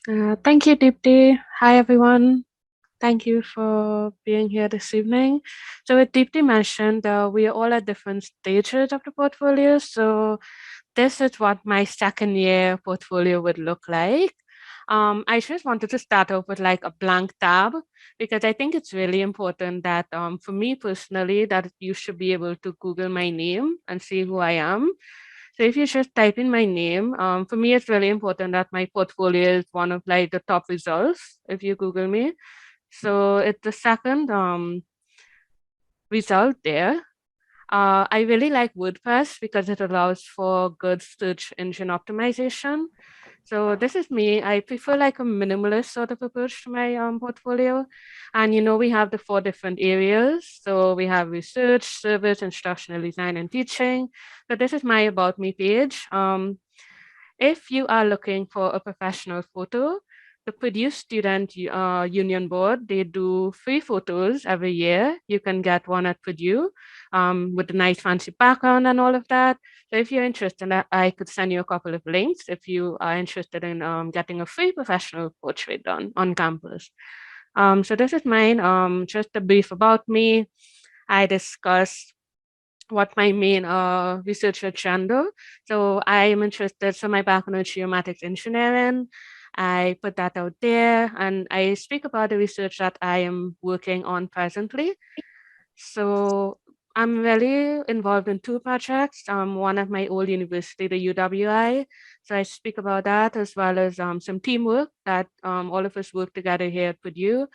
Thank you, Deepti. Hi, everyone. Thank you for being here this evening. So, as Deepti mentioned, we are all at different stages of the portfolio. So, this is what my second year portfolio would look like. I just wanted to start off with like a blank tab because I think it's really important that for me personally, that you should be able to Google my name and see who I am. So if you just type in my name, for me, it's really important that my portfolio is one of like the top results if you Google me. So it's the second result there. I really like WordPress because it allows for good search engine optimization. So this is me. I prefer like a minimalist sort of approach to my portfolio. And we have the four different areas. So we have research, service, instructional design, and teaching. So this is my about me page. If you are looking for a professional photo, the Purdue Student Union Board, they do free photos every year. You can get one at Purdue with a nice fancy background and all of that. So if you're interested, I could send you a couple of links if you are interested in getting a free professional portrait done on campus. So this is mine, just a brief about me. I discuss what my main research agenda. So I am interested. So my background is geomatics engineering. I put that out there, and I speak about the research that I am working on presently. So I'm really involved in two projects. One at my old university, the UWI. So I speak about that as well as some teamwork that all of us work together here at Purdue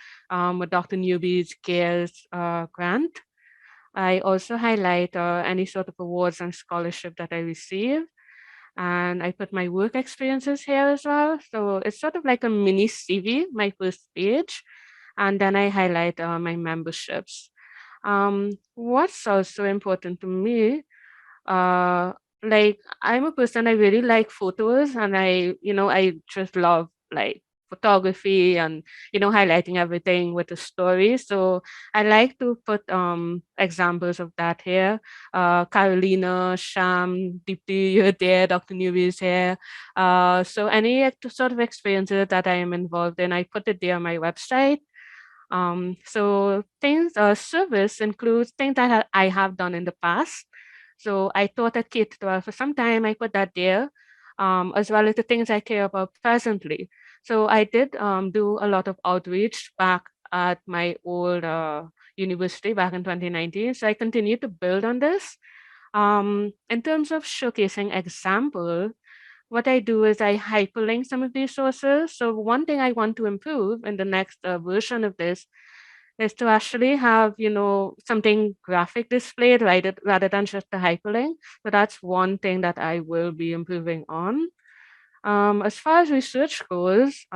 with Dr. Newby's CARES grant. I also highlight any sort of awards and scholarship that I receive. And I put my work experiences here as well. So it's sort of like a mini CV, my first page. And then I highlight my memberships. What's also important to me, uh, like I'm a person, I really like photos and I just love like photography and highlighting everything with a story. So I like to put examples of that here. Carolina, Sham, Deepti, you're there, Dr. Newby is here. So any sort of experiences that I am involved in, I put it there on my website. So things service includes things that I have done in the past. So I taught at K-12 for some time. I put that there, as well as the things I care about presently. So I did do a lot of outreach back at my old university back in 2019. So I continue to build on this. In terms of showcasing example, what I do is I hyperlink some of these sources. So one thing I want to improve in the next version of this is to actually have, something graphic displayed rather than just a hyperlink. So that's one thing that I will be improving on. As far as research goes,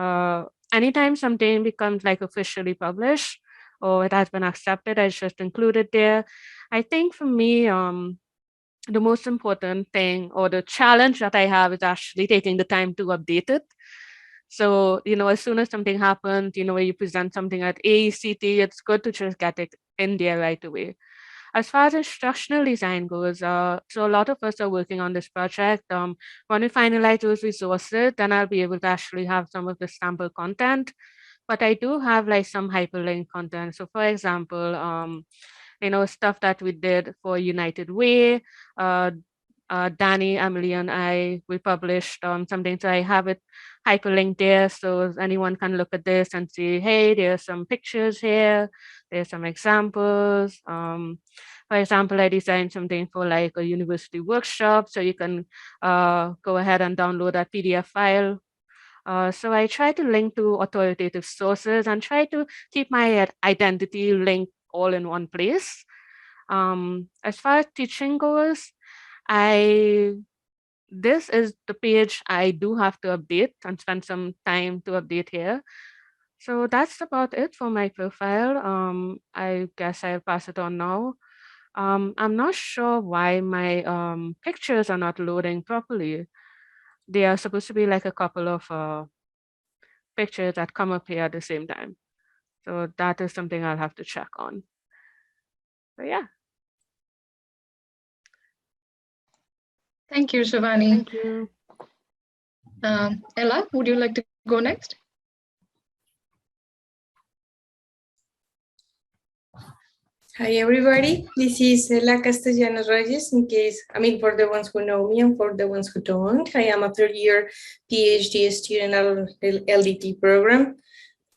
anytime something becomes like officially published or it has been accepted, I just include it there. I think for me, the most important thing or the challenge that I have is actually taking the time to update it. So, as soon as something happens, where you present something at AECT, it's good to just get it in there right away. As far as instructional design goes, so a lot of us are working on this project. When we finalize those resources, then I'll be able to actually have some of the sample content. But I do have like some hyperlink content. So, for example, stuff that we did for United Way. Uh, Danny, Emily, and I, we published something. So I have it hyperlinked there so anyone can look at this and see, hey, there's some pictures here, there's some examples. For example, I designed something for like a university workshop. So you can go ahead and download that PDF file. So I try to link to authoritative sources and try to keep my identity linked all in one place. As far as teaching goes, I this is the page I do have to update and spend some time to update here. So that's about it for my profile. I guess I'll pass it on now. I'm not sure why my pictures are not loading properly. They are supposed to be like a couple of pictures that come up here at the same time. So that is something I'll have to check on. So yeah, Thank you, Shivani. thank you. Ella, would you like to go next? Hi everybody, this is La Castellanos Reyes, for the ones who know me and for the ones who don't. I am a third-year PhD student at the LDT program.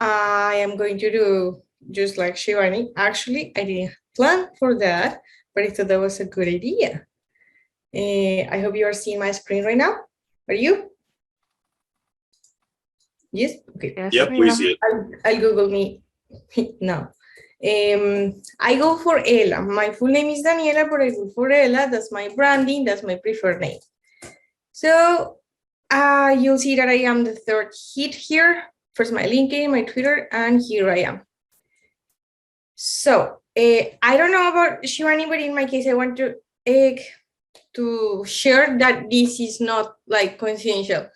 I am going to do just like Shivani. Actually, I didn't plan for that, but I thought that was a good idea. I hope you are seeing my screen right now. Are you? Yes? Okay. Yes, Yep, we see it. I'll Google me now. I go for Ella. My full name is Daniela, but I go for Ella. That's my branding. That's my preferred name. So you'll see that I am the third hit here. First my LinkedIn, my Twitter, and here I am. So I don't know about Shivani, but in my case, I want to share that this is not like coincidental.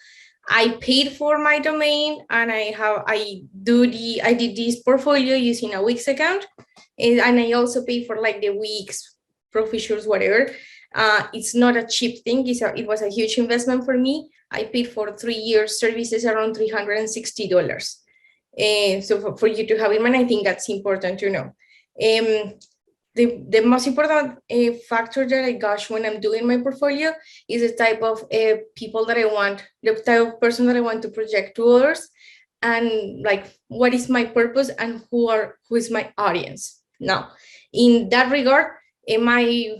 I paid for my domain and I did this portfolio using a Wix account, and I also pay for like the Wix professors, whatever. It's not a cheap thing. It was a huge investment for me. I paid for 3 years services around $360. So for you to have in mind, I think that's important to know. The most important factor that I gosh when I'm doing my portfolio is the type of people that I want, the type of person that I want to project to others, and like what is my purpose and who is my audience. Now, in that regard, my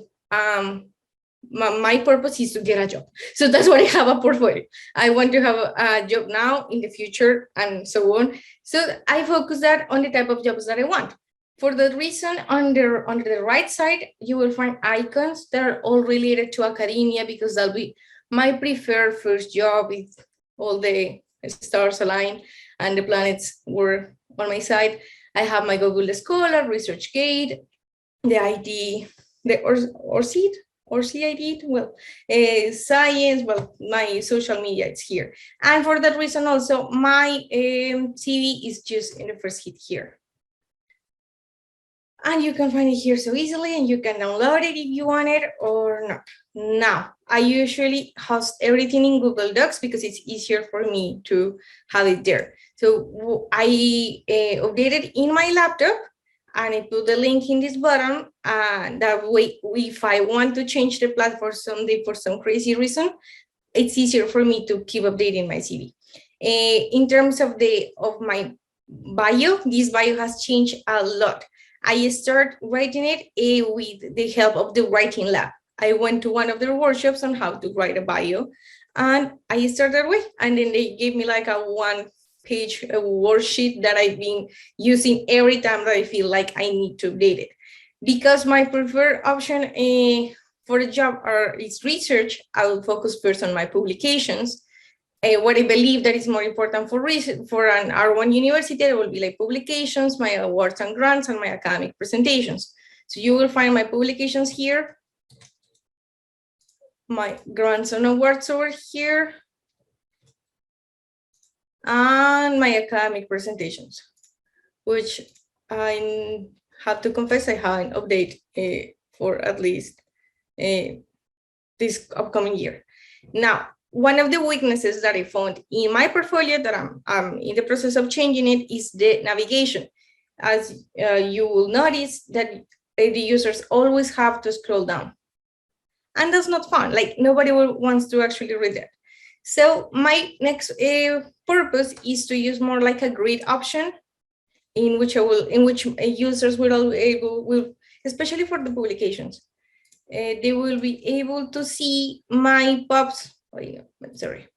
purpose is to get a job. So that's why I have a portfolio. I want to have a job now, in the future, and so on. So I focus that on the type of jobs that I want. For that reason, on the right side, you will find icons that are all related to academia, because that'll be my preferred first job with all the stars aligned and the planets were on my side. I have my Google Scholar, ResearchGate, the ID, the ORCID I did, well, science, well, my social media, it's here. And for that reason also, my CV is just in the first hit here. And you can find it here so easily, and you can download it if you want it or not. Now, I usually host everything in Google Docs because it's easier for me to have it there. So I updated in my laptop, and I put the link in this button. That way, if I want to change the platform someday for some crazy reason, it's easier for me to keep updating my CV. In terms of my bio, this bio has changed a lot. I start writing it with the help of the writing lab. I went to one of their workshops on how to write a bio, and I started with, and then they gave me like a one-page worksheet that I've been using every time that I feel like I need to update it. Because my preferred option for a job is research, I will focus first on my publications. What I believe that is more important for an R1 university, there will be like publications, my awards and grants, and my academic presentations. So you will find my publications here, my grants and awards over here, and my academic presentations, which I have to confess I haven't updated for at least this upcoming year. Now, one of the weaknesses that I found in my portfolio that I'm in the process of changing it is the navigation. As you will notice that the users always have to scroll down. And that's not fun. Like nobody wants to actually read that. So my next purpose is to use more like a grid option in which users will, especially for the publications, they will be able to see my pubs. Sorry,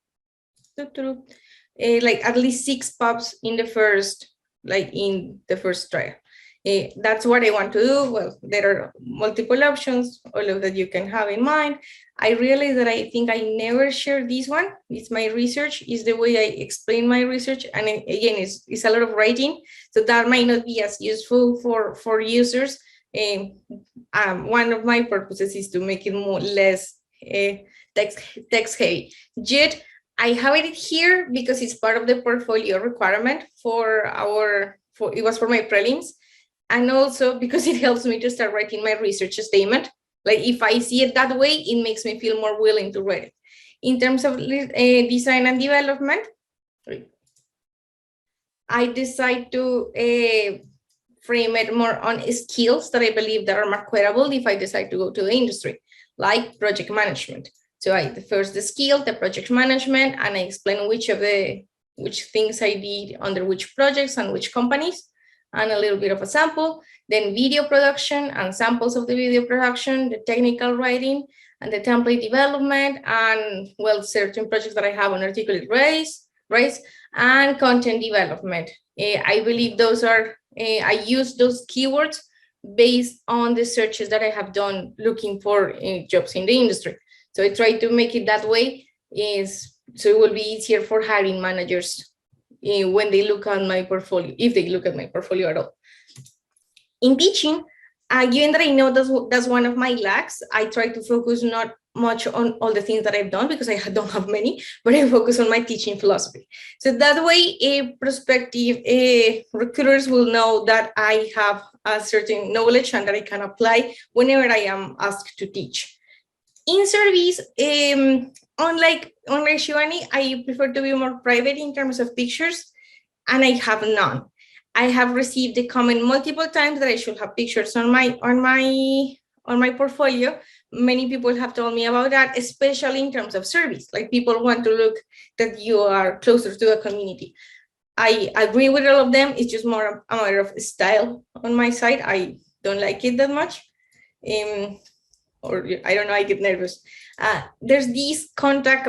like at least 6 pubs in the first trial. That's what I want to do. Well, there are multiple options, all of that you can have in mind. I realized that I think I never shared this one. It's my research, is the way I explain my research. And again, it's a lot of writing, so that might not be as useful for users. One of my purposes is to make it less text heavy. Yet I have it here because it's part of the portfolio requirement it was for my prelims, and also because it helps me to start writing my research statement. Like if I see it that way, it makes me feel more willing to read it. In terms of design and development, I decide to frame it more on skills that I believe that are marketable if I decide to go to the industry, like project management. So first the skill, the project management, and I explain which things I did under which projects and which companies, and a little bit of a sample. Then video production and samples of the video production, the technical writing, and the template development, and well, certain projects that I have on articulate race, and content development. I believe those are, I use those keywords based on the searches that I have done looking for jobs in the industry. So I try to make it that way, so it will be easier for hiring managers when they look at my portfolio, if they look at my portfolio at all. In teaching, given that I know that's one of my lacks, I try to focus not much on all the things that I've done because I don't have many, but I focus on my teaching philosophy. So that way, prospective recruiters will know that I have a certain knowledge and that I can apply whenever I am asked to teach. In service, unlike Shivani, I prefer to be more private in terms of pictures, and I have none. I have received the comment multiple times that I should have pictures on my portfolio. Many people have told me about that, especially in terms of service. Like, people want to look that you are closer to the community. I agree with all of them. It's just more a matter of style on my side. I don't like it that much. Or I don't know, I get nervous. There's this contact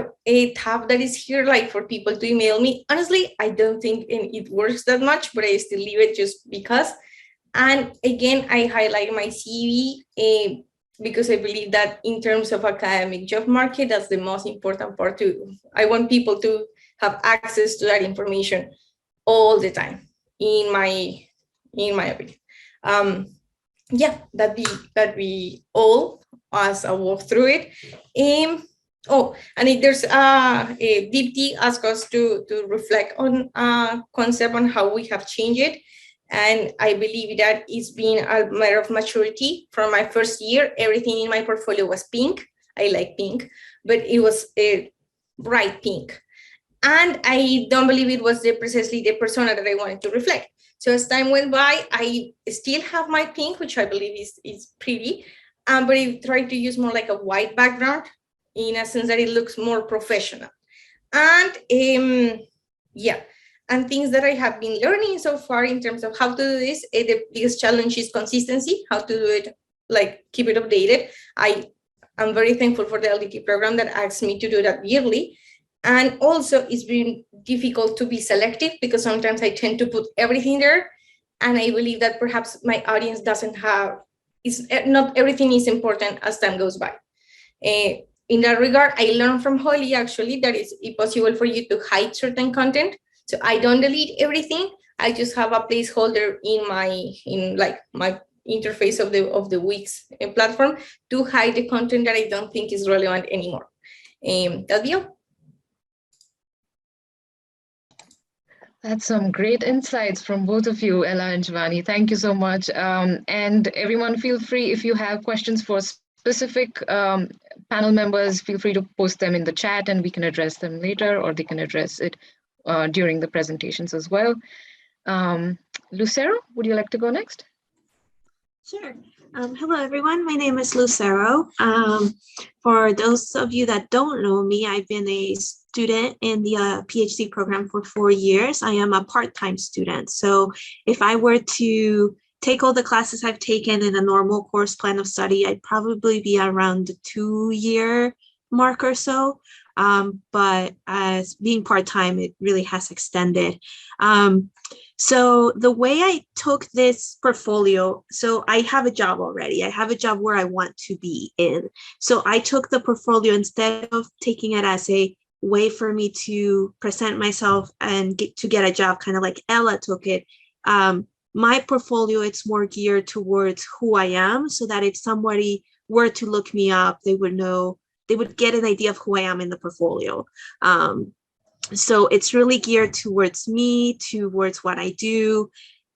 tab that is here, like for people to email me. Honestly, I don't think it works that much, but I still leave it just because. And again, I highlight my CV because I believe that in terms of academic job market, that's the most important part too. I want people to have access to that information all the time, in my opinion. Yeah, that'd be all as I walk through it. And if there's Deepti asked us to reflect on a concept on how we have changed it. And I believe that it's been a matter of maturity. From my first year, everything in my portfolio was pink. I like pink, but it was a bright pink. And I don't believe it was precisely the persona that I wanted to reflect. So as time went by, I still have my pink, which I believe is pretty, but I try to use more like a white background, in a sense that it looks more professional. And yeah, and things that I have been learning so far in terms of how to do this, the biggest challenge is consistency, how to do it, like keep it updated. I'm very thankful for the LDT program that asks me to do that yearly. And also, it's been difficult to be selective because sometimes I tend to put everything there. And I believe that perhaps my audience not everything is important as time goes by. In that regard, I learned from Holly, actually, that it's possible for you to hide certain content. So I don't delete everything. I just have a placeholder in my interface of the Wix platform to hide the content that I don't think is relevant anymore. That'll be all. That's some great insights from both of you, Ella and Giovanni. Thank you so much. And everyone, feel free, if you have questions for specific panel members, feel free to post them in the chat and we can address them later, or they can address it during the presentations as well. Lucero, would you like to go next? Sure. Hello, everyone. My name is Lucero. For those of you that don't know me, I've been a student in the PhD program for 4 years. I am a part-time student. So if I were to take all the classes I've taken in a normal course plan of study, I'd probably be around the 2-year mark or so. But as being part-time, it really has extended. So the way I took this portfolio, so I have a job already. I have a job where I want to be in. So I took the portfolio, instead of taking it as a way for me to present myself and get a job, kind of like Ella took it. My portfolio, it's more geared towards who I am, so that if somebody were to look me up, they would get an idea of who I am in the portfolio. So it's really geared towards me, towards what I do,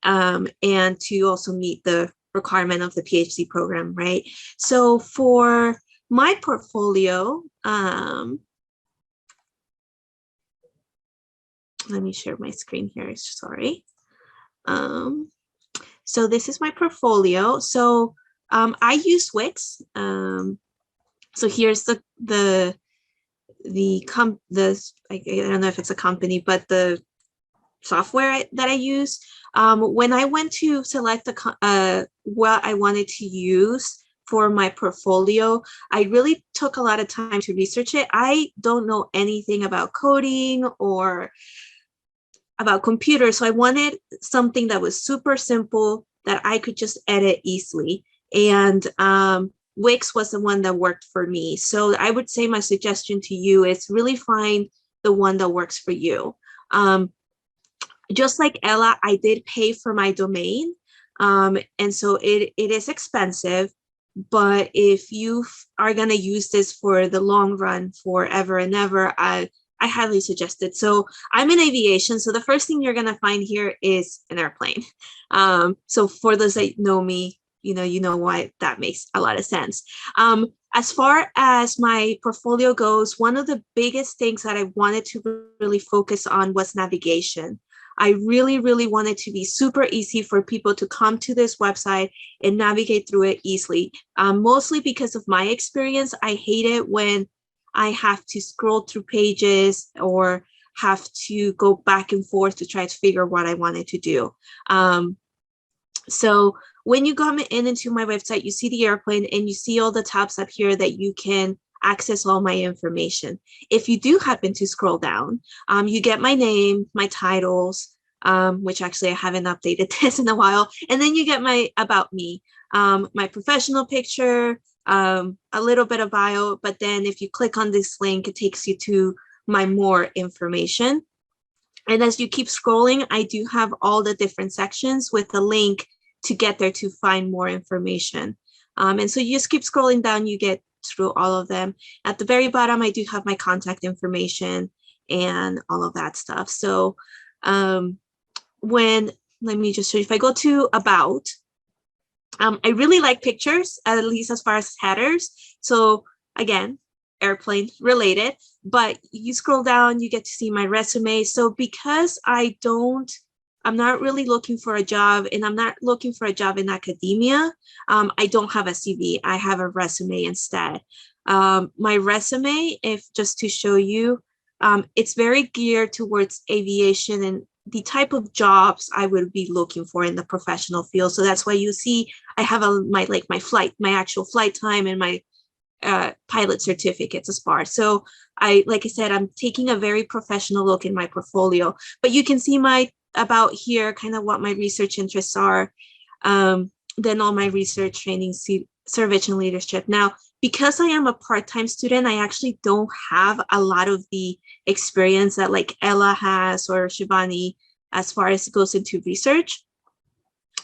and to also meet the requirement of the PhD program, right? So for my portfolio, let me share my screen here, sorry. So this is my portfolio. So I use Wix. So here's the I don't know if it's a company, but the software that I use. When I went to select what I wanted to use for my portfolio, I really took a lot of time to research it. I don't know anything about coding or about computers, so I wanted something that was super simple that I could just edit easily. And Wix was the one that worked for me. So I would say my suggestion to you is really find the one that works for you. Just like Ella, I did pay for my domain. And so it is expensive, but if you are gonna use this for the long run, forever and ever, I highly suggest it. So I'm in aviation. So the first thing you're gonna find here is an airplane. So for those that know me, you know why that makes a lot of sense. As far as my portfolio goes, one of the biggest things that I wanted to really focus on was navigation. I really, really wanted to be super easy for people to come to this website and navigate through it easily. Mostly because of my experience, I hate it when I have to scroll through pages or have to go back and forth to try to figure what I wanted to do. So when you come in into my website, you see the airplane and you see all the tabs up here that you can access all my information. If you do happen to scroll down, you get my name, my titles, which actually I haven't updated this in a while. And then you get my about me, my professional picture, a little bit of bio, but then if you click on this link, it takes you to my more information. And as you keep scrolling, I do have all the different sections with a link to get there to find more information. And so you just keep scrolling down, you get through all of them. At the very bottom, I do have my contact information and all of that stuff. So let me just show you, if I go to about, I really like pictures, at least as far as headers. So again, airplane related, but you scroll down, you get to see my resume. So because I'm not really looking for a job, and I'm not looking for a job in academia, I don't have a CV, I have a resume instead. My resume, if just to show you, it's very geared towards aviation and the type of jobs I would be looking for in the professional field. So that's why you see I have my actual flight time and my pilot certificates as far. So like I said, I'm taking a very professional look in my portfolio, but you can see my about here, kind of what my research interests are. Then all my research training, survey and leadership. Now, because I am a part-time student, I actually don't have a lot of the experience that like Ella has or Shivani as far as it goes into research.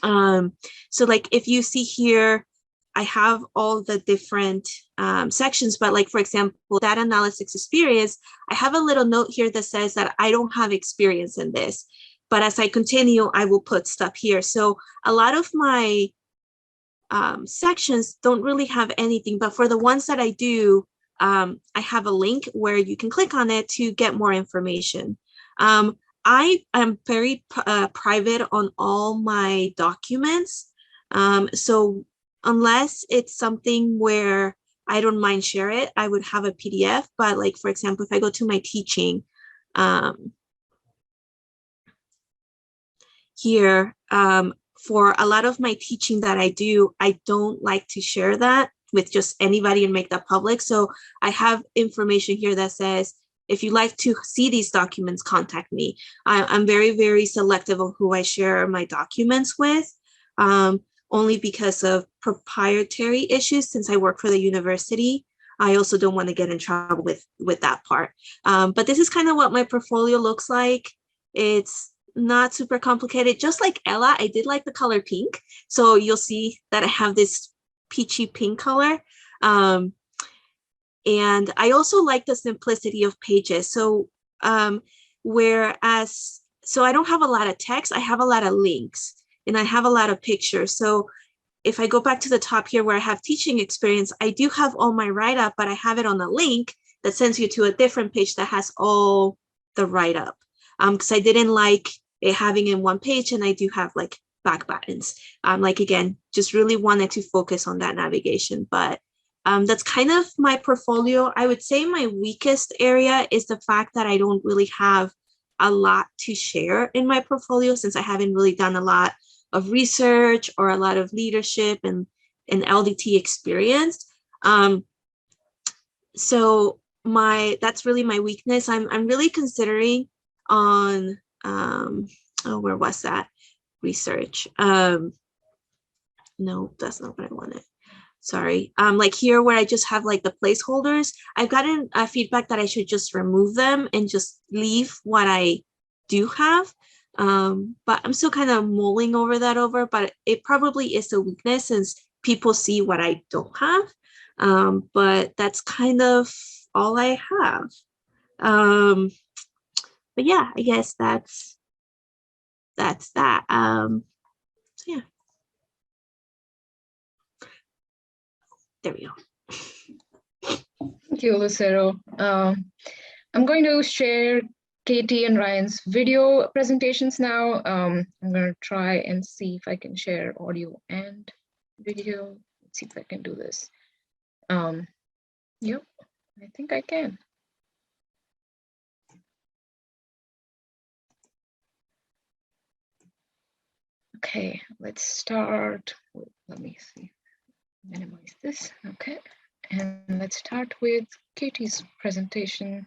So like if you see here, I have all the different sections, but like, for example, data analysis experience, I have a little note here that says that I don't have experience in this, but as I continue, I will put stuff here. So a lot of my sections don't really have anything, but for the ones that I do, I have a link where you can click on it to get more information. I am very private on all my documents. So unless it's something where I don't mind share it, I would have a PDF. But like, for example, if I go to my teaching here, for a lot of my teaching that I do, I don't like to share that with just anybody and make that public. So I have information here that says, if you'd like to see these documents, contact me. I'm very, very selective on who I share my documents with, only because of proprietary issues. Since I work for the university, I also don't want to get in trouble with that part. But this is kind of what my portfolio looks like. It's not super complicated. Just like Ella, I did like the color pink. So you'll see that I have this peachy pink color. And I also like the simplicity of pages. So so I don't have a lot of text, I have a lot of links and I have a lot of pictures. So if I go back to the top here where I have teaching experience, I do have all my write-up, but I have it on a link that sends you to a different page that has all the write-up. Because I didn't like it having in one page, and I do have like back buttons. Like, again, just really wanted to focus on that navigation. But that's kind of my portfolio. I would say my weakest area is the fact that I don't really have a lot to share in my portfolio, since I haven't really done a lot of research or a lot of leadership and LDT experience. So that's really my weakness. I'm really considering on where was that research? No, that's not what I wanted. Sorry. Like here where I just have like the placeholders, I've gotten feedback that I should just remove them and just leave what I do have. But I'm still kind of mulling over that but it probably is a weakness since people see what I don't have. But that's kind of all I have. But yeah, I guess that's that. So yeah. There we go. Thank you, Lucero. I'm going to share Katie and Ryan's video presentations now. I'm going to try and see if I can share audio and video. Let's see if I can do this. Yep, I think I can. Okay, let's start. Let me see. Minimize this. Okay, and let's start with Katie's presentation.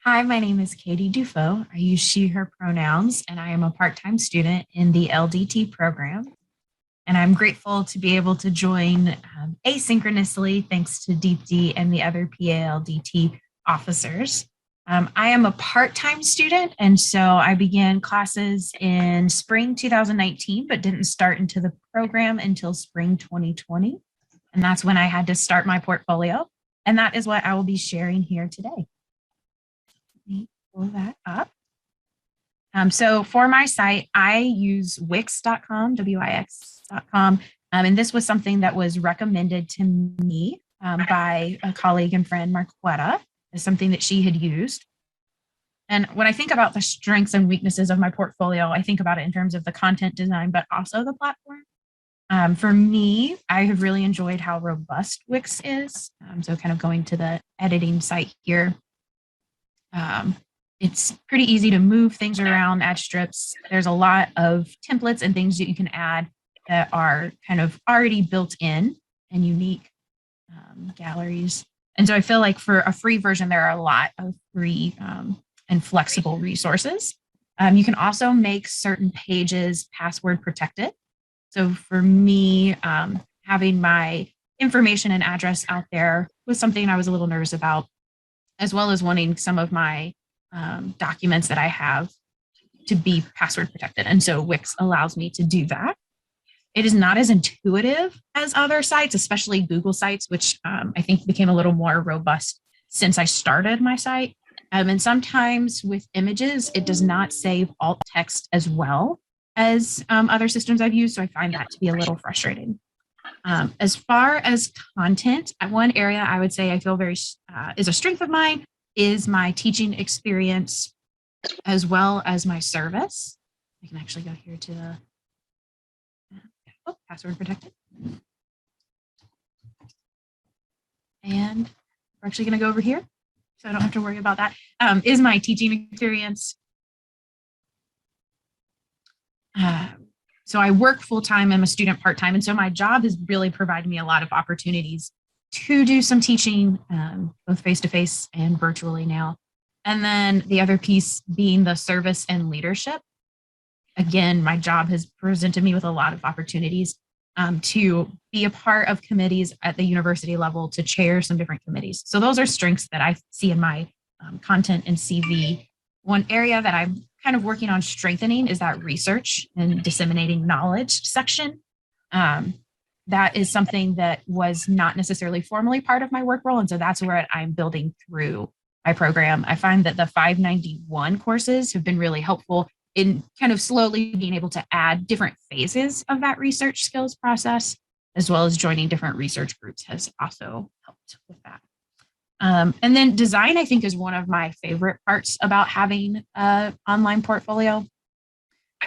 Hi, my name is Katie Dufo. I use she, her pronouns, and I am a part-time student in the LDT program. And I'm grateful to be able to join asynchronously thanks to Deepti and the other PALDT officers. I am a part-time student, and so I began classes in spring 2019, but didn't start into the program until spring 2020. And that's when I had to start my portfolio. And that is what I will be sharing here today. Let me pull that up. So for my site, I use Wix.com, Wix.com. And this was something that was recommended to me by a colleague and friend, Marquetta, as something that she had used. And when I think about the strengths and weaknesses of my portfolio, I think about it in terms of the content design, but also the platform. For me, I have really enjoyed how robust Wix is. So kind of going to the editing site here. It's pretty easy to move things around, add strips. There's a lot of templates and things that you can add that are kind of already built in and unique galleries. And so I feel like for a free version, there are a lot of free and flexible resources. You can also make certain pages password protected. So for me, having my information and address out there was something I was a little nervous about, as well as wanting some of my documents that I have to be password protected. And so Wix allows me to do that. It is not as intuitive as other sites, especially Google sites, which I think became a little more robust since I started my site. And sometimes with images, it does not save alt text as well as other systems I've used. So I find that to be a little frustrating. As far as content, one area I would say I feel very is a strength of mine is my teaching experience as well as my service. I can actually go here to the password protected. And we're actually going to go over here, so I don't have to worry about that. Is my teaching experience. So I work full-time, I'm a student part-time, and so my job has really provided me a lot of opportunities to do some teaching, both face-to-face and virtually now. And then the other piece being the service and leadership. Again, my job has presented me with a lot of opportunities to be a part of committees at the university level, to chair some different committees. So those are strengths that I see in my content and CV. One area that I'm kind of working on strengthening is that research and disseminating knowledge section. That is something that was not necessarily formally part of my work role. And so that's where I'm building through my program. I find that the 591 courses have been really helpful in kind of slowly being able to add different phases of that research skills process, as well as joining different research groups has also helped with that. And then design, I think, is one of my favorite parts about having an online portfolio.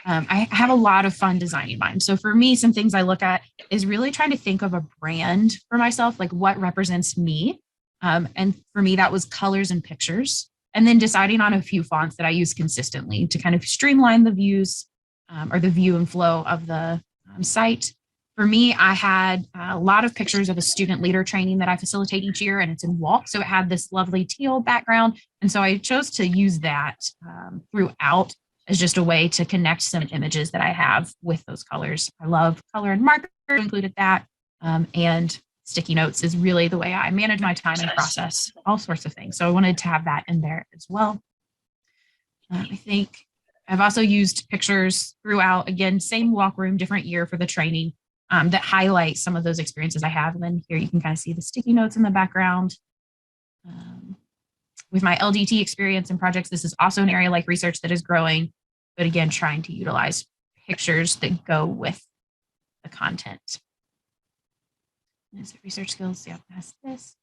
I have a lot of fun designing mine. So for me, some things I look at is really trying to think of a brand for myself, like what represents me. And for me, that was colors and pictures. And then deciding on a few fonts that I use consistently to kind of streamline the views or the view and flow of the site. For me, I had a lot of pictures of a student leader training that I facilitate each year, and it's in Walk. So it had this lovely teal background. And so I chose to use that throughout as just a way to connect some images that I have with those colors. I love color and marker, included that. And sticky notes is really the way I manage my time and process all sorts of things. So I wanted to have that in there as well. I think I've also used pictures throughout, again, same walk room, different year for the training that highlight some of those experiences I have. And then here you can kind of see the sticky notes in the background. With my LDT experience and projects, this is also an area like research that is growing, but again, trying to utilize pictures that go with the content. Is it research skills? Yeah, that's this.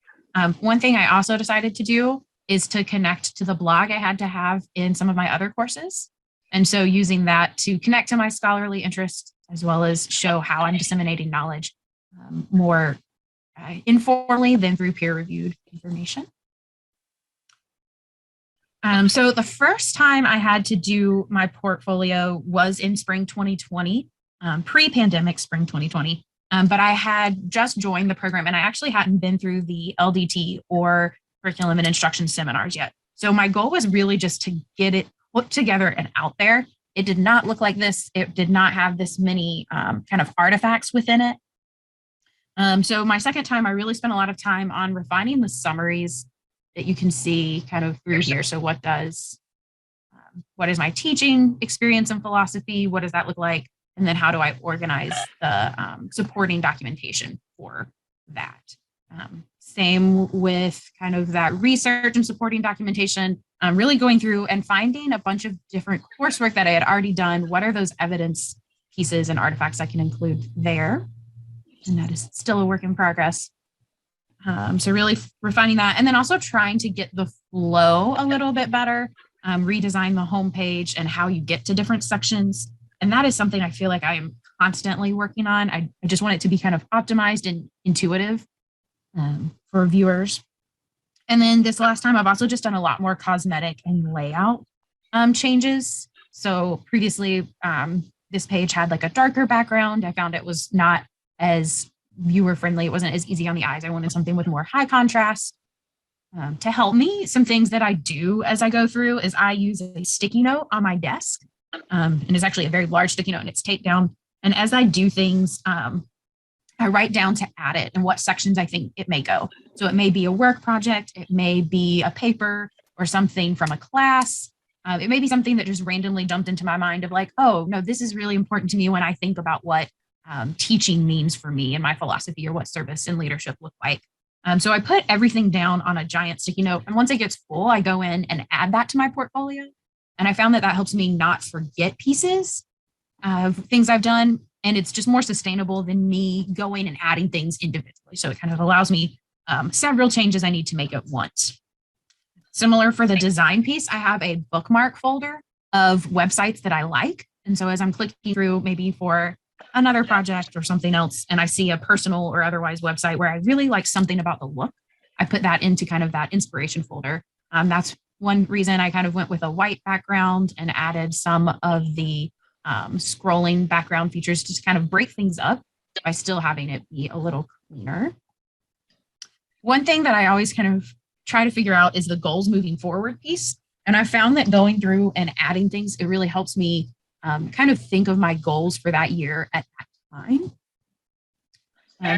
One thing I also decided to do is to connect to the blog I had to have in some of my other courses. And so using that to connect to my scholarly interest, as well as show how I'm disseminating knowledge more informally than through peer-reviewed information. So the first time I had to do my portfolio was in spring 2020, pre-pandemic spring 2020. But I had just joined the program and I actually hadn't been through the LDT or curriculum and instruction seminars yet. So my goal was really just to get it put together and out there. It did not look like this. It did not have this many kind of artifacts within it. So my second time, I really spent a lot of time on refining the summaries that you can see kind of through here. So what is my teaching experience and philosophy? What does that look like? And then how do I organize the supporting documentation for that? Same with kind of that research and supporting documentation, really going through and finding a bunch of different coursework that I had already done. What are those evidence pieces and artifacts I can include there? And that is still a work in progress. So really refining that, and then also trying to get the flow a little bit better, redesign the homepage and how you get to different sections. And that is something I feel like I am constantly working on. I just want it to be kind of optimized and intuitive for viewers. And then this last time, I've also just done a lot more cosmetic and layout changes. So previously, this page had like a darker background. I found it was not as viewer friendly. It wasn't as easy on the eyes. I wanted something with more high contrast. To help me, some things that I do as I go through is I use a sticky note on my desk. And it's actually a very large sticky note and it's taped down. And as I do things, I write down to add it and what sections I think it may go. So it may be a work project, it may be a paper or something from a class. It may be something that just randomly jumped into my mind of like, oh, no, this is really important to me when I think about what teaching means for me and my philosophy or what service and leadership look like. So I put everything down on a giant sticky note. And once it gets full, I go in and add that to my portfolio. And I found that that helps me not forget pieces of things I've done. And it's just more sustainable than me going and adding things individually. So it kind of allows me several changes I need to make at once. Similar for the design piece, I have a bookmark folder of websites that I like. And so as I'm clicking through maybe for another project or something else, and I see a personal or otherwise website where I really like something about the look, I put that into kind of that inspiration folder. That's one reason I kind of went with a white background and added some of the scrolling background features to kind of break things up by still having it be a little cleaner. One thing that I always kind of try to figure out is the goals moving forward piece. And I found that going through and adding things, it really helps me kind of think of my goals for that year at that time.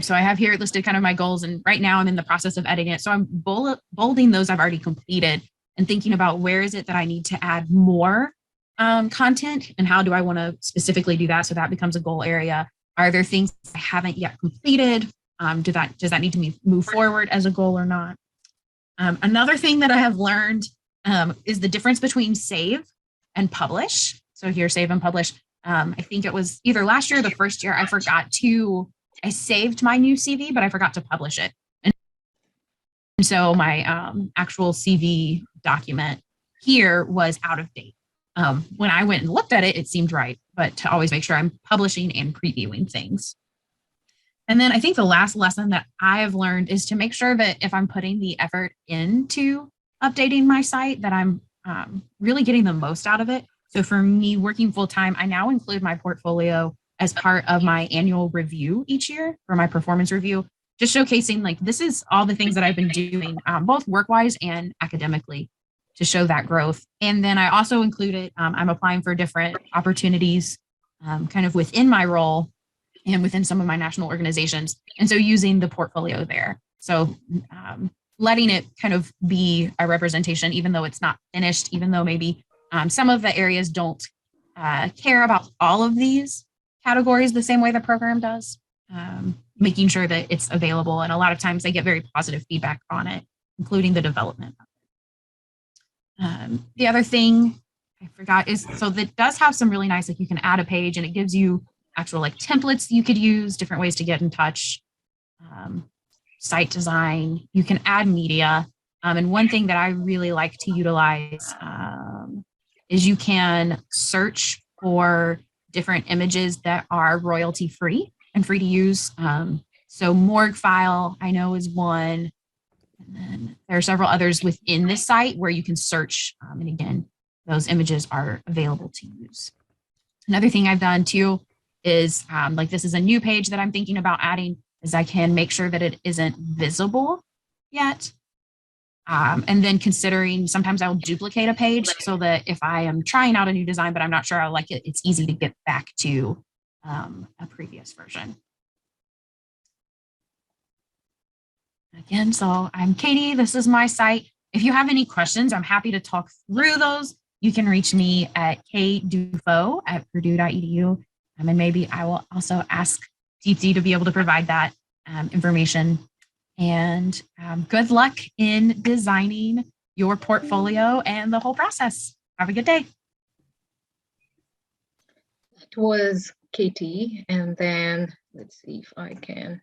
So I have here listed kind of my goals, and right now I'm in the process of editing it. So I'm bolding those I've already completed and thinking about where is it that I need to add more content and how do I want to specifically do that. So that becomes a goal area. Are there things I haven't yet completed? Does that need to move forward as a goal or not? Another thing that I have learned is the difference between save and publish. So here, save and publish. I think it was either last year or the first year, I saved my new CV, but I forgot to publish it. And so my actual CV document here was out of date. When I went and looked at it, it seemed right, but to always make sure I'm publishing and previewing things. And then I think the last lesson that I have learned is to make sure that if I'm putting the effort into updating my site, that I'm really getting the most out of it. So for me, working full time, I now include my portfolio as part of my annual review each year for my performance review, just showcasing like this is all the things that I've been doing, both work-wise and academically, to show that growth. And then I also included, I'm applying for different opportunities kind of within my role and within some of my national organizations. And so using the portfolio there. So letting it kind of be a representation, even though it's not finished, even though maybe some of the areas don't care about all of these categories the same way the program does, making sure that it's available. And a lot of times they get very positive feedback on it, including the development. The other thing I forgot is, so that does have some really nice, like you can add a page and it gives you actual like templates you could use, different ways to get in touch, site design, you can add media. And one thing that I really like to utilize is you can search for different images that are royalty free and free to use. So Morgue File, I know, is one. And then there are several others within this site where you can search. And again, those images are available to use. Another thing I've done too is like this is a new page that I'm thinking about adding, is I can make sure that it isn't visible yet. And then considering sometimes I'll duplicate a page so that if I am trying out a new design, but I'm not sure I like it, it's easy to get back to a previous version. Again, so I'm Katie, this is my site. If you have any questions, I'm happy to talk through those. You can reach me at kdufo@purdue.edu. And maybe I will also ask Deepti to be able to provide that information. And good luck in designing your portfolio and the whole process. Have a good day. That was Katie. And then let's see if I can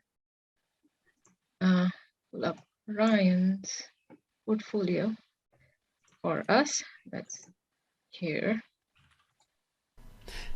pull up Ryan's portfolio for us. That's here.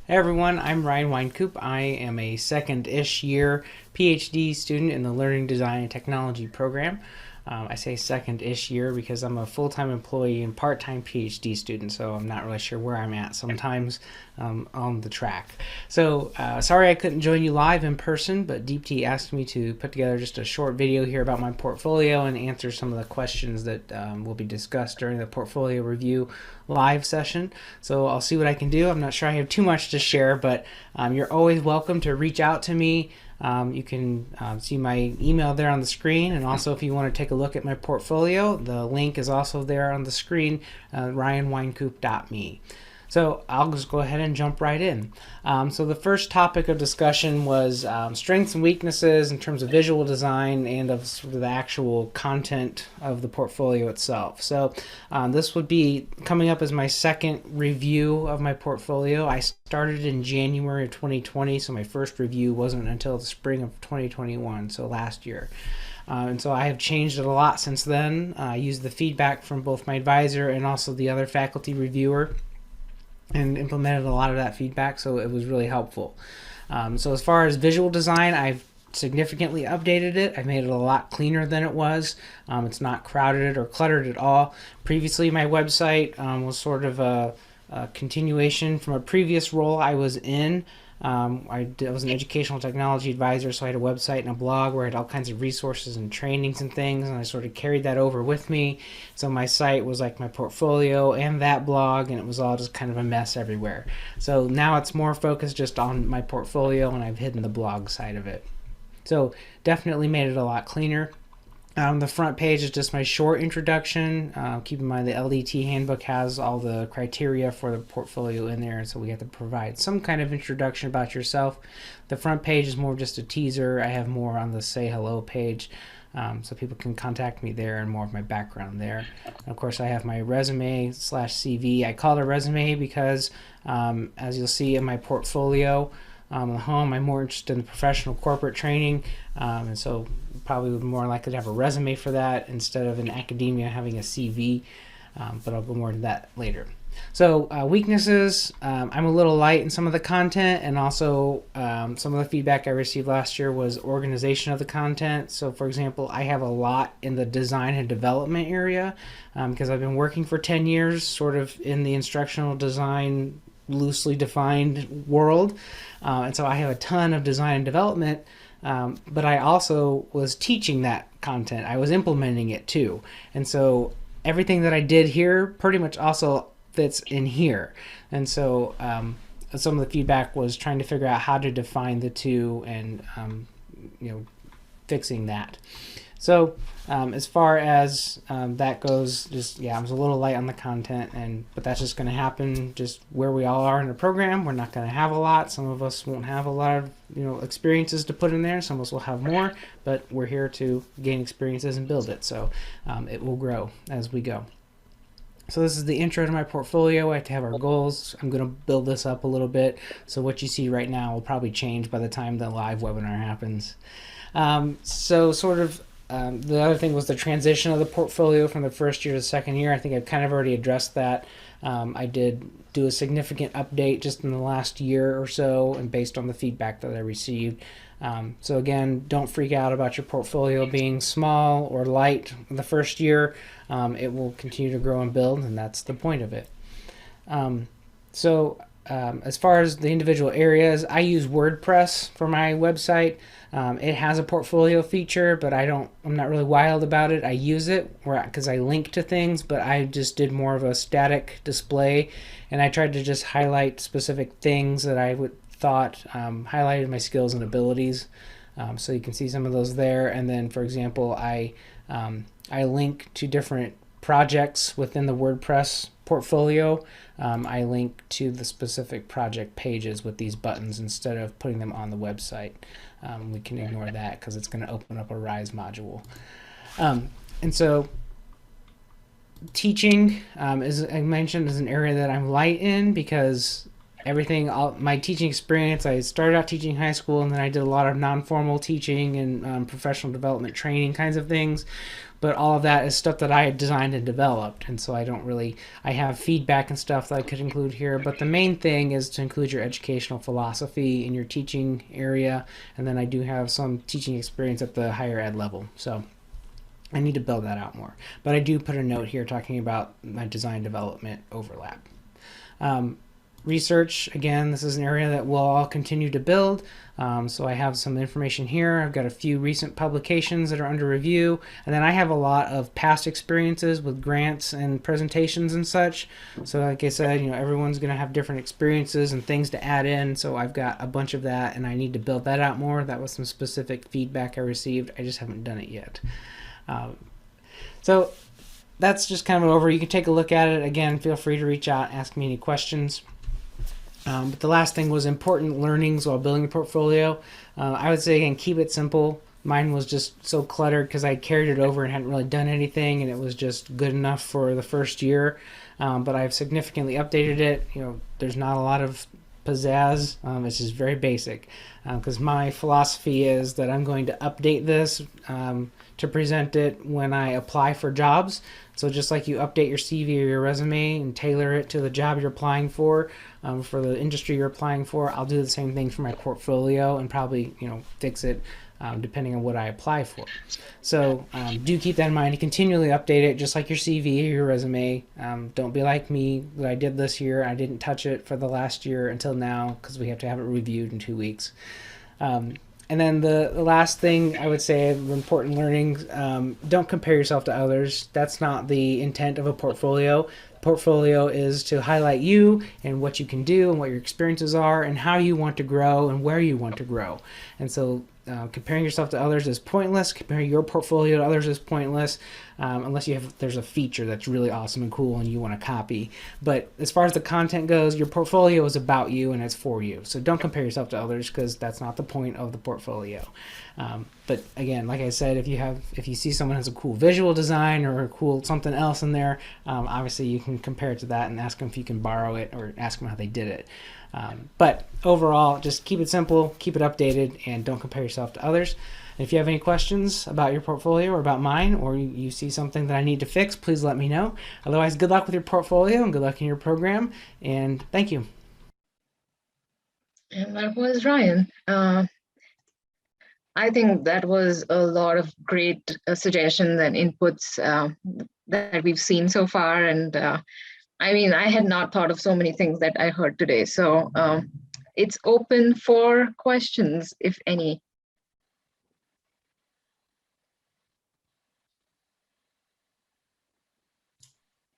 Hey everyone, I'm Ryan Weinkoop. I am a second-ish year PhD student in the Learning Design and Technology program. I say second-ish year because I'm a full-time employee and part-time PhD student, so I'm not really sure where I'm at sometimes on the track. So sorry I couldn't join you live in person, but Deepti asked me to put together just a short video here about my portfolio and answer some of the questions that will be discussed during the portfolio review live session. So I'll see what I can do. I'm not sure I have too much to share, but you're always welcome to reach out to me. You can see my email there on the screen, and also if you want to take a look at my portfolio, the link is also there on the screen, ryanweinkoop.me. So I'll just go ahead and jump right in. So the first topic of discussion was strengths and weaknesses in terms of visual design and of sort of the actual content of the portfolio itself. So this would be coming up as my second review of my portfolio. I started in January of 2020, so my first review wasn't until the spring of 2021, so last year. And so I have changed it a lot since then. I used the feedback from both my advisor and also the other faculty reviewer, and implemented a lot of that feedback, so it was really helpful. So as far as visual design, I've significantly updated it. I've made it a lot cleaner than it was. It's not crowded or cluttered at all. Previously, my website was sort of a continuation from a previous role I was in. I was an educational technology advisor, so I had a website and a blog where I had all kinds of resources and trainings and things, and I sort of carried that over with me. So my site was like my portfolio and that blog, and it was all just kind of a mess everywhere. So now it's more focused just on my portfolio, and I've hidden the blog side of it. So definitely made it a lot cleaner. The front page is just my short introduction. Keep in mind the LDT handbook has all the criteria for the portfolio in there, and so we have to provide some kind of introduction about yourself. The front page is more just a teaser. I have more on the say hello page, so people can contact me there and more of my background there. And of course, I have my resume/CV. I call it a resume because, as you'll see in my portfolio, on the home, I'm more interested in the professional corporate training, and so probably would more likely to have a resume for that instead of in academia having a CV. but I'll go more into that later. So weaknesses, I'm a little light in some of the content, and also some of the feedback I received last year was organization of the content. So for example, I have a lot in the design and development area because I've been working for 10 years sort of in the instructional design loosely defined world, and so I have a ton of design and development, but I also was teaching that content. I was implementing it too, and so everything that I did here pretty much also fits in here. And so some of the feedback was trying to figure out how to define the two and fixing that. So as far as that goes, I was a little light on the content, but that's just going to happen just where we all are in the program. We're not going to have a lot. Some of us won't have a lot of experiences to put in there. Some of us will have more, but we're here to gain experiences and build it. So it will grow as we go. So this is the intro to my portfolio. I have to have our goals. I'm going to build this up a little bit. So what you see right now will probably change by the time the live webinar happens. The other thing was the transition of the portfolio from the first year to the second year. I think I've kind of already addressed that. I did do a significant update just in the last year or so, and based on the feedback that I received. So again, don't freak out about your portfolio being small or light in the first year. It will continue to grow and build, and that's the point of it. As far as the individual areas, I use WordPress for my website. It has a portfolio feature, but I'm not really wild about it. I use it because I link to things, but I just did more of a static display, and I tried to just highlight specific things that I thought highlighted my skills and abilities. So you can see some of those there. And then, for example, I link to different projects within the WordPress portfolio. I link to the specific project pages with these buttons instead of putting them on the website. We can ignore that because it's going to open up a Rise module. And so teaching, as I mentioned, is an area that I'm light in because my teaching experience, I started out teaching high school, and then I did a lot of non-formal teaching and professional development training kinds of things. But all of that is stuff that I had designed and developed, and so I have feedback and stuff that I could include here, but the main thing is to include your educational philosophy in your teaching area, and then I do have some teaching experience at the higher ed level, so I need to build that out more. But I do put a note here talking about my design development overlap. Research, again, this is an area that we'll all continue to build. So I have some information here. I've got a few recent publications that are under review, and then I have a lot of past experiences with grants and presentations and such. So like I said, everyone's going to have different experiences and things to add in, so I've got a bunch of that, and I need to build that out more. That was some specific feedback I received. I just haven't done it yet. So that's just kind of an overview. You can take a look at it. Again, feel free to reach out, ask me any questions. But the last thing was important learnings while building a portfolio. I would say, again, keep it simple. Mine was just so cluttered because I carried it over and hadn't really done anything, and it was just good enough for the first year. But I've significantly updated it. There's not a lot of pizzazz. It's just very basic because my philosophy is that I'm going to update this to present it when I apply for jobs. So just like you update your CV or your resume and tailor it to the job you're applying for the industry you're applying for, I'll do the same thing for my portfolio and probably fix it depending on what I apply for. So do keep that in mind. You continually update it just like your CV or your resume. Don't be like me that I did this year. I didn't touch it for the last year until now because we have to have it reviewed in 2 weeks. And then the last thing I would say, the important learnings, don't compare yourself to others. That's not the intent of a portfolio. Portfolio is to highlight you and what you can do and what your experiences are and how you want to grow and where you want to grow. And so comparing yourself to others is pointless. Comparing your portfolio to others is pointless unless there's a feature that's really awesome and cool and you want to copy. But as far as the content goes, your portfolio is about you and it's for you. So don't compare yourself to others because that's not the point of the portfolio. But again, like I said, if you see someone has a cool visual design or a cool something else in there, obviously you can compare it to that and ask them if you can borrow it or ask them how they did it. But overall, just keep it simple, keep it updated, and don't compare yourself yourself to others. And if you have any questions about your portfolio or about mine, or you see something that I need to fix, please let me know. Otherwise, good luck with your portfolio and good luck in your program. And thank you. And that was Ryan. I think that was a lot of great suggestions and inputs that we've seen so far. And I mean, I had not thought of so many things that I heard today. So it's open for questions, if any.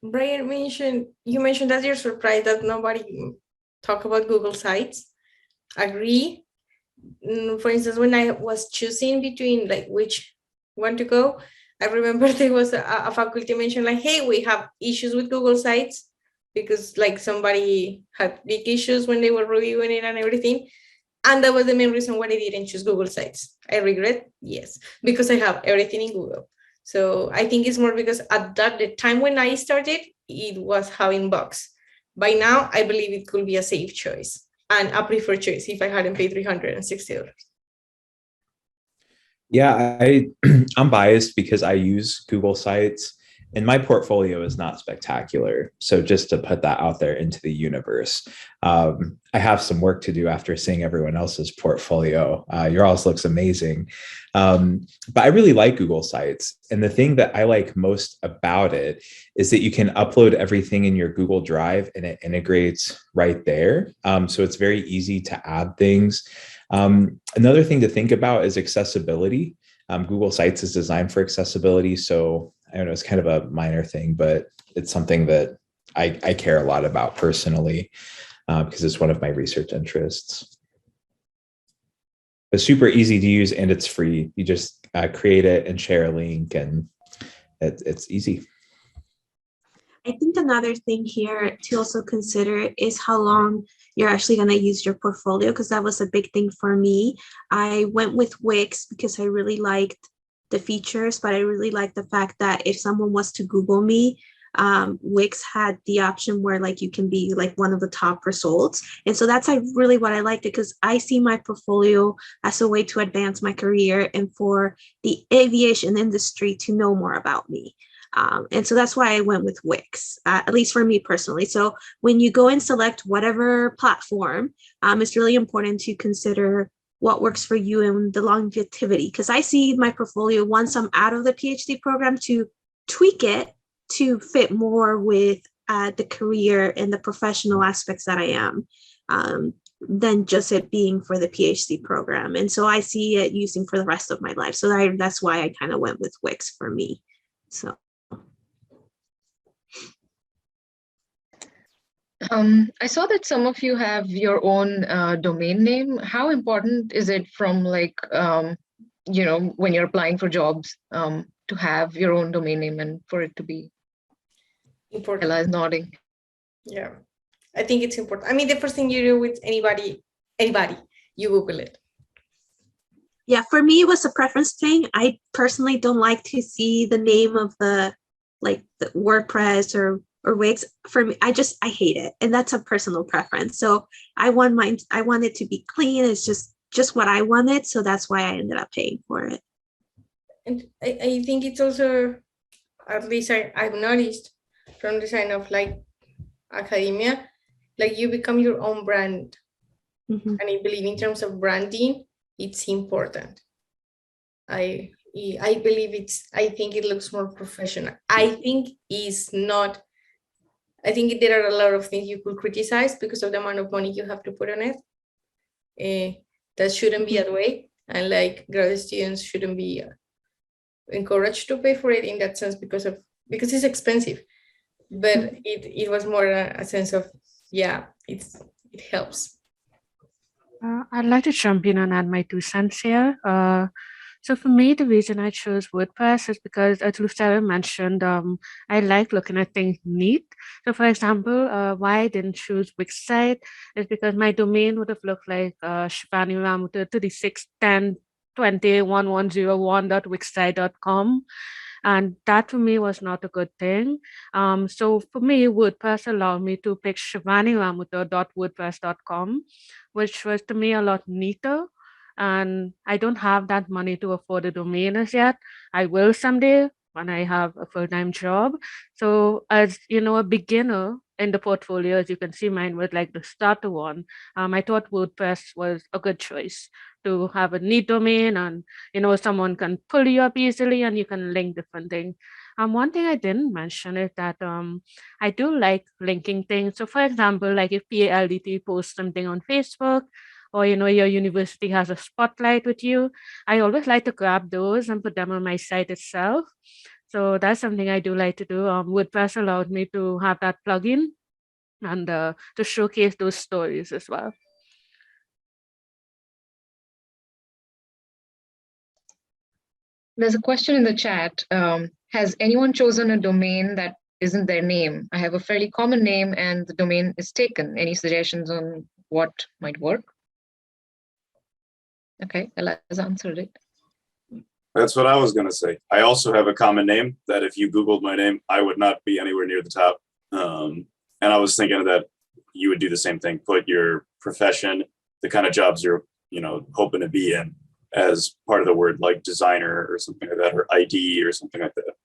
Brian you mentioned that you're surprised that nobody talk about Google Sites. Agree. For instance, when I was choosing between like which one to go, I remember there was a faculty mentioned like, hey, we have issues with Google Sites because like somebody had big issues when they were reviewing it and everything. And that was the main reason why I didn't choose Google Sites. I regret, yes, because I have everything in Google. So I think it's more because at the time when I started, it was having bugs. By now, I believe it could be a safe choice and a preferred choice if I hadn't paid $360. Yeah, I'm biased because I use Google Sites and my portfolio is not spectacular. So just to put that out there into the universe, I have some work to do after seeing everyone else's portfolio. Yours looks amazing. But I really like Google Sites. And the thing that I like most about it is that you can upload everything in your Google Drive and it integrates right there. So it's very easy to add things. Another thing to think about is accessibility. Google Sites is designed for accessibility. So I don't know, it's kind of a minor thing, but it's something that I care a lot about personally because it's one of my research interests. It's super easy to use and it's free. You just create it and share a link and it's easy. I think another thing here to also consider is how long you're actually going to use your portfolio, because that was a big thing for me. I went with Wix because I really liked the features, but I really liked the fact that if someone was to Google me, Wix had the option where like you can be like one of the top results. And so that's really what I liked it, because I see my portfolio as a way to advance my career and for the aviation industry to know more about me. And so that's why I went with Wix, at least for me personally. So when you go and select whatever platform, it's really important to consider what works for you and the longevity. Because I see my portfolio once I'm out of the PhD program to tweak it to fit more with the career and the professional aspects that I am than just it being for the PhD program. And so I see it using for the rest of my life. So that's why I kind of went with Wix for me. So. I saw that some of you have your own domain name. How important is it from like, when you're applying for jobs to have your own domain name and for it to be important? Ella is nodding. Yeah, I think it's important. I mean, the first thing you do with anybody, you Google it. Yeah, for me, it was a preference thing. I personally don't like to see the name of the WordPress or Wix. For me, I hate it. And that's a personal preference. So I want it to be clean. It's just what I wanted. So that's why I ended up paying for it. And I think it's also, at least I've noticed from the side of like academia, like you become your own brand. Mm-hmm. And I believe in terms of branding, it's important. I believe I think it looks more professional. I think there are a lot of things you could criticize because of the amount of money you have to put on it. That shouldn't be that way. And like grad students shouldn't be encouraged to pay for it in that sense because it's expensive. But it was more a sense of, yeah, it helps. I'd like to jump in and add my 2 cents here. So for me, the reason I chose WordPress is because, as Lucero mentioned, I like looking at things neat. So for example, why I didn't choose Wix site is because my domain would have looked like Shivani Ramuta 3610.201101.wixsite.com. And that for me was not a good thing. So for me, WordPress allowed me to pick shivanilamuta.wordpress.com, which was to me a lot neater. and I don't have that money to afford a domain as yet. I will someday when I have a full-time job. So as you know, a beginner in the portfolio, as you can see, mine was like the starter one. I thought WordPress was a good choice to have a neat domain, and someone can pull you up easily and you can link different things. One thing I didn't mention is that I do like linking things. So for example, like if PALDT posts something on Facebook, or your university has a spotlight with you, I always like to grab those and put them on my site itself. So that's something I do like to do. WordPress allowed me to have that plugin and to showcase those stories as well. There's a question in the chat. Has anyone chosen a domain that isn't their name? I have a fairly common name and the domain is taken. Any suggestions on what might work? Okay, Ella has answered it. That's what I was going to say. I also have a common name that if you Googled my name, I would not be anywhere near the top. And I was thinking that you would do the same thing. Put your profession, the kind of jobs you're, hoping to be in as part of the word, like designer or something like that, or ID or something like that.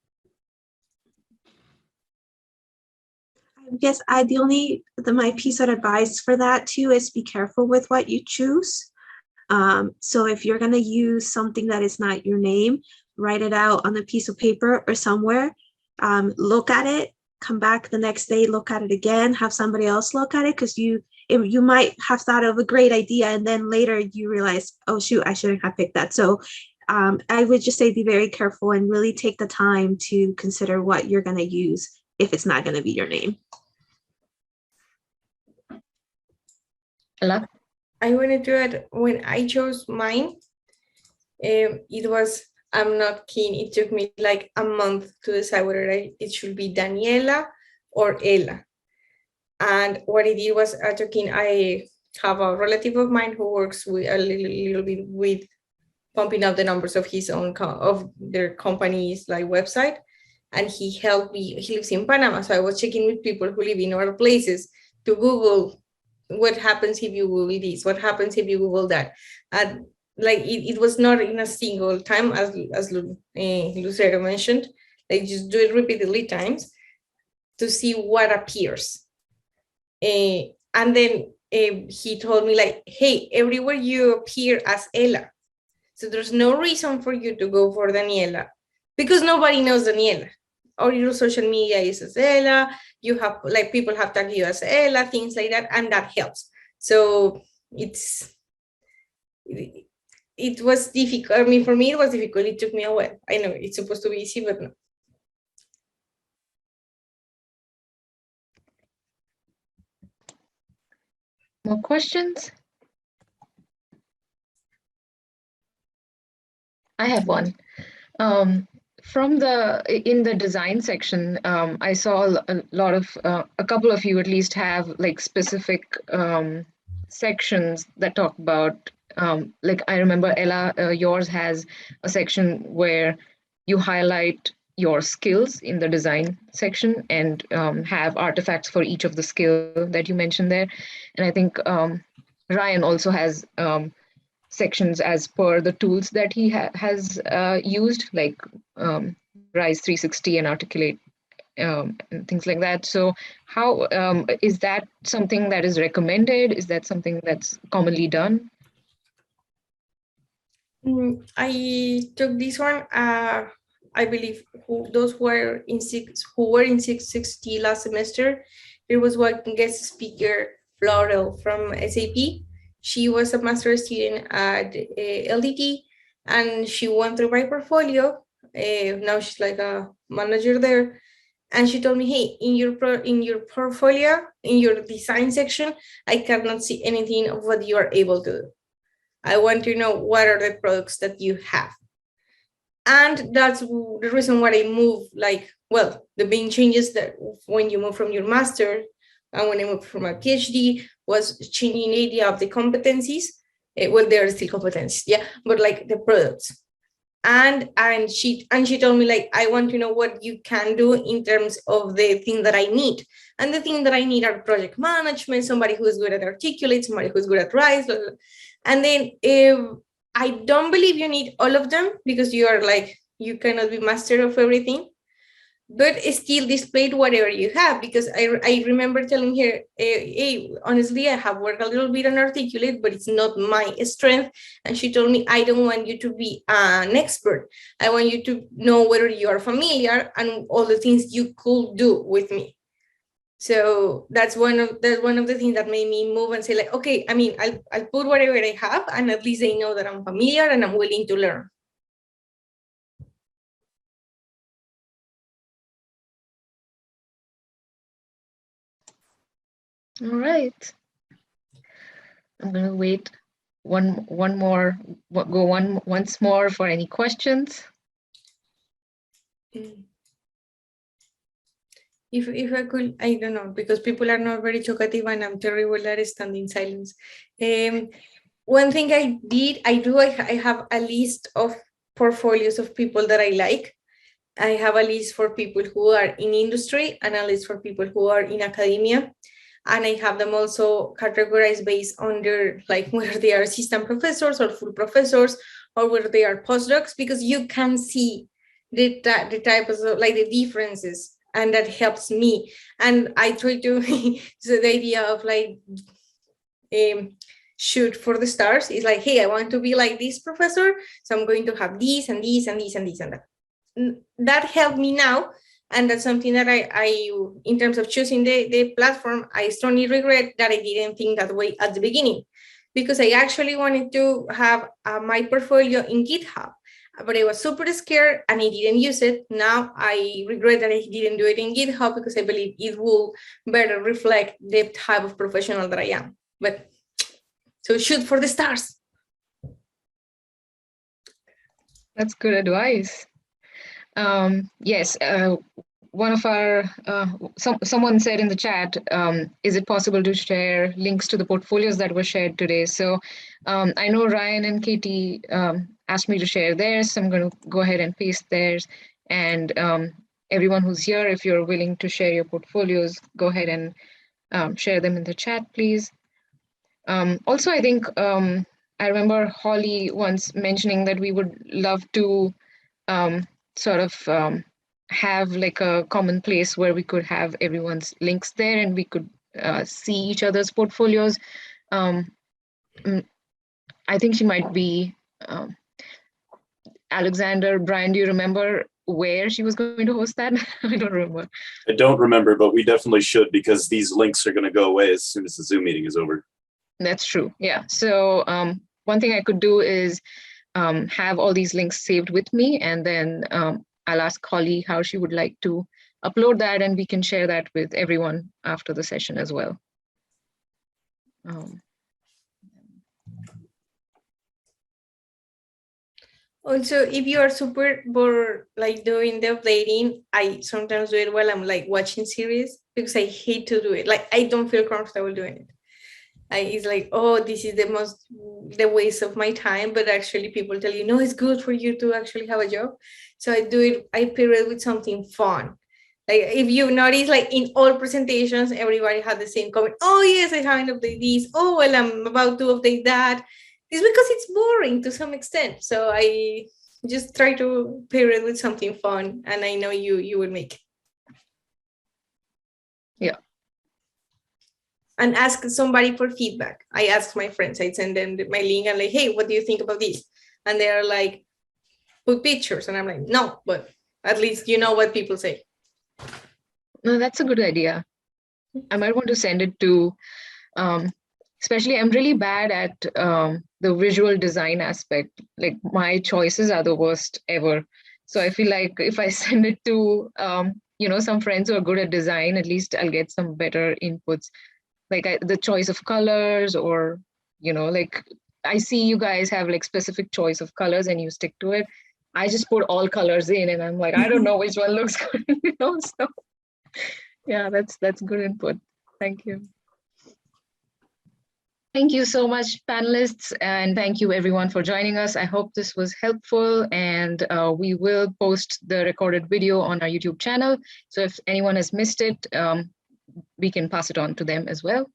I guess my piece of advice for that too is be careful with what you choose. So if you're going to use something that is not your name, write it out on a piece of paper or somewhere, look at it, come back the next day, look at it again, have somebody else look at it, because you might have thought of a great idea and then later you realize, oh shoot, I shouldn't have picked that. So I would just say be very careful and really take the time to consider what you're going to use if it's not going to be your name. Ella? I wanted to add, when I chose mine, it was, I'm not keen. It took me like a month to decide whether it should be Daniela or Ella. And what I did was, I have a relative of mine who works with a little bit with pumping up the numbers of his own, of their company's like website. And he helped me, he lives in Panama. So I was checking with people who live in other places to Google what happens if you Google this, what happens if you Google that. And like it was not in a single time, as Lucero mentioned, like just do it repeatedly times to see what appears. And then he told me like, hey, everywhere you appear as Ella. So there's no reason for you to go for Daniela because nobody knows Daniela. Or your social media is as Ella, you have like people have tagged you as Ella, things like that, and that helps. So it was difficult. I mean, for me, it was difficult. It took me a while. I know it's supposed to be easy, but no. More questions? I have one. In the design section, I saw a couple of you at least have like specific sections that talk about, like I remember Ella, yours has a section where you highlight your skills in the design section and have artifacts for each of the skill that you mentioned there. And I think Ryan also has sections as per the tools that he has used, like Rise 360 and Articulate and things like that. So how is that something that is recommended? Is that something that's commonly done? I took this one. I believe those who were in 660 last semester, there was one guest speaker, Floral from SAP. She was a master student at LDT, and she went through my portfolio. Now she's like a manager there, and she told me, "Hey, in your portfolio, in your design section, I cannot see anything of what you are able to do. I want to know what are the products that you have." And that's the reason why I moved. Like, well, the main changes that when you move from your master and when I moved from a PhD was changing the idea of the competencies. Well, there are still competencies, yeah, but like the products. And she told me like, I want to know what you can do in terms of the thing that I need. And the thing that I need are project management, somebody who's good at Articulate, somebody who's good at Rise. And then I don't believe you need all of them because you cannot be master of everything, but still displayed whatever you have, because I remember telling her, hey, honestly, I have worked a little bit on articulate, but it's not my strength. And she told me, I don't want you to be an expert. I want you to know whether you are familiar and all the things you could do with me. So that's one of the things that made me move and say, like, okay, I mean, I'll put whatever I have, and at least they know that I'm familiar and I'm willing to learn. All right. I'm gonna wait once more for any questions. If I could, I don't know, because people are not very talkative and I'm terrible at standing silence. One thing I have a list of portfolios of people that I like. I have a list for people who are in industry and a list for people who are in academia. And I have them also categorized based on their, like, whether they are assistant professors or full professors, or whether they are postdocs, because you can see the types of, like, the differences, and that helps me. And I try to, so the idea of, like, shoot for the stars is like, hey, I want to be like this professor, so I'm going to have this and this and this and this and that. That helped me now. And that's something that I in terms of choosing the platform, I strongly regret that I didn't think that way at the beginning, because I actually wanted to have my portfolio in GitHub, but I was super scared and I didn't use it. Now I regret that I didn't do it in GitHub, because I believe it will better reflect the type of professional that I am. But so shoot for the stars. That's good advice. Yes, one of our, someone said in the chat, is it possible to share links to the portfolios that were shared today? So I know Ryan and Katie asked me to share theirs, so I'm going to go ahead and paste theirs. And everyone who's here, if you're willing to share your portfolios, go ahead and share them in the chat, please. Also, I think I remember Holly once mentioning that we would love to sort of have like a common place where we could have everyone's links there and we could see each other's portfolios. I think she might be Alexander. Brian, do you remember where she was going to host that? I don't remember. I don't remember, but we definitely should, because these links are going to go away as soon as the Zoom meeting is over. That's true. Yeah. So one thing I could do is have all these links saved with me, and then I'll ask Holly how she would like to upload that, and we can share that with everyone after the session as well. Also, if you are super bored, like doing the updating, I sometimes do it while I'm like watching series, because I hate to do it. Like, I don't feel comfortable doing it. It's like, oh, this is the waste of my time, but actually people tell you, no, it's good for you to actually have a job. So I pair it with something fun. Like, if you notice, like in all presentations, everybody had the same comment. Oh yes, I haven't updated this. Oh, well, I'm about to update that. It's because it's boring to some extent. So I just try to pair it with something fun, and I know you will make it. Yeah. And ask somebody for feedback. I ask my friends, I send them my link and like, hey, what do you think about this? And they're like, put pictures. And I'm like, no, but at least you know what people say. No, that's a good idea. I might want to send it to, especially I'm really bad at the visual design aspect. Like, my choices are the worst ever. So I feel like if I send it to, some friends who are good at design, at least I'll get some better inputs. Like the choice of colors, or, like I see you guys have like specific choice of colors and you stick to it. I just put all colors in and I'm like, I don't know which one looks good, so yeah, that's good input. Thank you. Thank you so much, panelists, and thank you everyone for joining us. I hope this was helpful, and we will post the recorded video on our YouTube channel. So if anyone has missed it, we can pass it on to them as well.